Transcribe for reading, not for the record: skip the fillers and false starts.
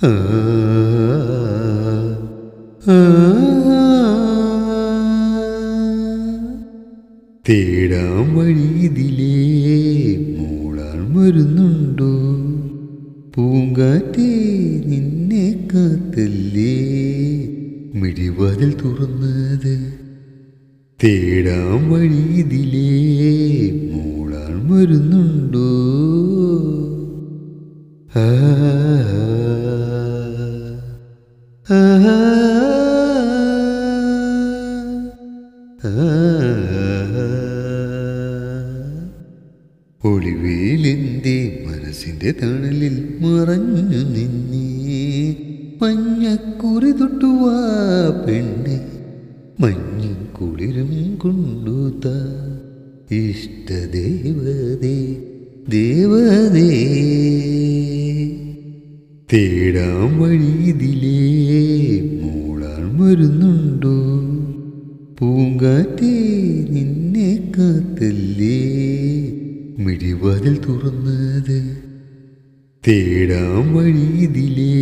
ആ, ആ, തേടാൻ വഴിയിതിലേ മൂളാൻ വരുന്നുണ്ടോ? പൂങ്കാറ്റേ നിന്നെ കാത്തല്ലേ മിഴിവാതിൽ തുറന്നത്. തേടാൻ വഴിയിതിലേ മൂളാൻ വരുന്നുണ്ടോ? ആ, ആ, ആ, ഒളിവേലെന്റെ മനസ്സിന്റെ തണലിൽ മറഞ്ഞു നിന്നേ മഞ്ഞക്കുറി തൊട്ടുവാ പെണ്ണെ, മഞ്ഞും കുളിരും കൊണ്ടുത ഇഷ്ടദേവതേ ദേവതേ. തേടാൻ വഴിയിതിലേ മൂളാൻ വരുന്നുണ്ടോ? പൂങ്കാറ്റേ നിന്നെ കാത്തല്ലേ മിഴിവാതിൽ തുറന്നത്. തേടാൻ വഴിയിതിലേ